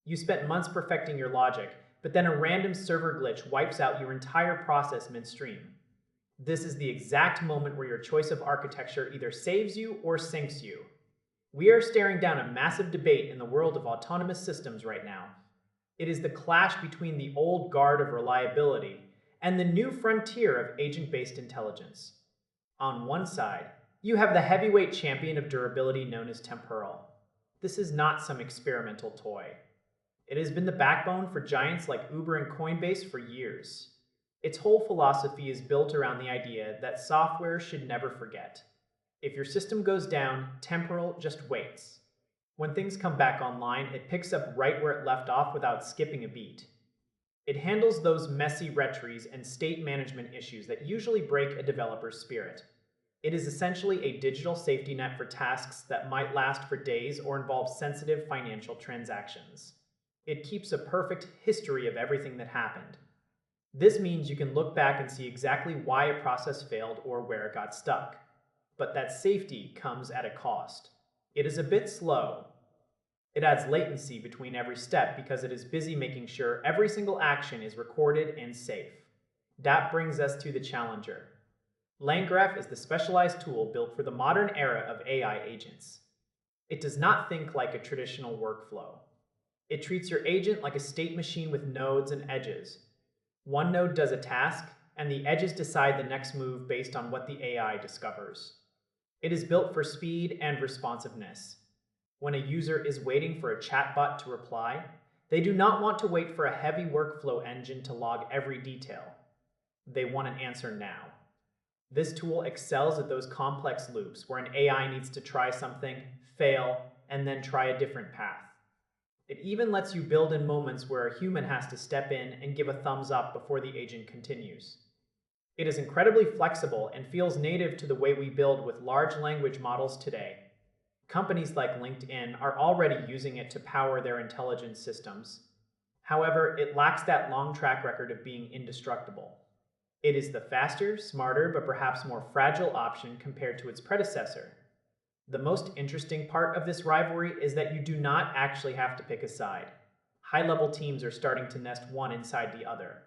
You spent months perfecting your logic, but then a random server glitch wipes out your entire process midstream. This is the exact moment where your choice of architecture either saves you or sinks you. We are staring down a massive debate in the world of autonomous systems right now. It is the clash between the old guard of reliability and the new frontier of agent-based intelligence. On one side, you have the heavyweight champion of durability known as Temporal. This is not some experimental toy. It has been the backbone for giants like Uber and Coinbase for years. Its whole philosophy is built around the idea that software should never forget. If your system goes down, Temporal just waits. When things come back online, it picks up right where it left off without skipping a beat. It handles those messy retries and state management issues that usually break a developer's spirit. It is essentially a digital safety net for tasks that might last for days or involve sensitive financial transactions. It keeps a perfect history of everything that happened. This means you can look back and see exactly why a process failed or where it got stuck. But that safety comes at a cost. It is a bit slow. It adds latency between every step because it is busy making sure every single action is recorded and safe. That brings us to the challenger. LangGraph is the specialized tool built for the modern era of AI agents. It does not think like a traditional workflow. It treats your agent like a state machine with nodes and edges. One node does a task, and the edges decide the next move based on what the AI discovers. It is built for speed and responsiveness. When a user is waiting for a chatbot to reply, they do not want to wait for a heavy workflow engine to log every detail. They want an answer now. This tool excels at those complex loops where an AI needs to try something, fail, and then try a different path. It even lets you build in moments where a human has to step in and give a thumbs up before the agent continues. It is incredibly flexible and feels native to the way we build with large language models today. Companies like LinkedIn are already using it to power their intelligence systems. However, it lacks that long track record of being indestructible. It is the faster, smarter, but perhaps more fragile option compared to its predecessor. The most interesting part of this rivalry is that you do not actually have to pick a side. High-level teams are starting to nest one inside the other.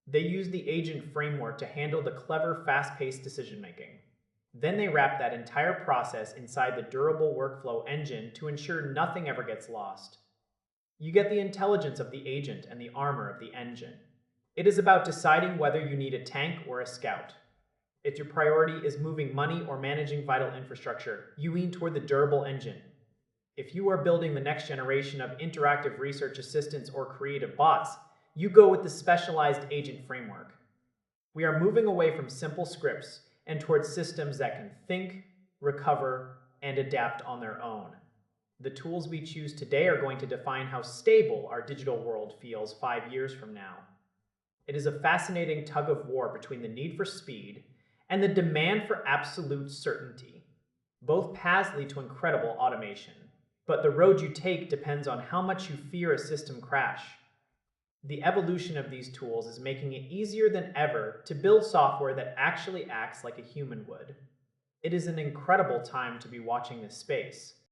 They use the agent framework to handle the clever, fast-paced decision-making. Then they wrap that entire process inside the durable workflow engine to ensure nothing ever gets lost. You get the intelligence of the agent and the armor of the engine. It is about deciding whether you need a tank or a scout. If your priority is moving money or managing vital infrastructure, you lean toward the durable engine. If you are building the next generation of interactive research assistants or creative bots, you go with the specialized agent framework. We are moving away from simple scripts and towards systems that can think, recover, and adapt on their own. The tools we choose today are going to define how stable our digital world feels 5 years from now. It is a fascinating tug of war between the need for speed and the demand for absolute certainty. Both paths lead to incredible automation, but the road you take depends on how much you fear a system crash. The evolution of these tools is making it easier than ever to build software that actually acts like a human would. It is an incredible time to be watching this space.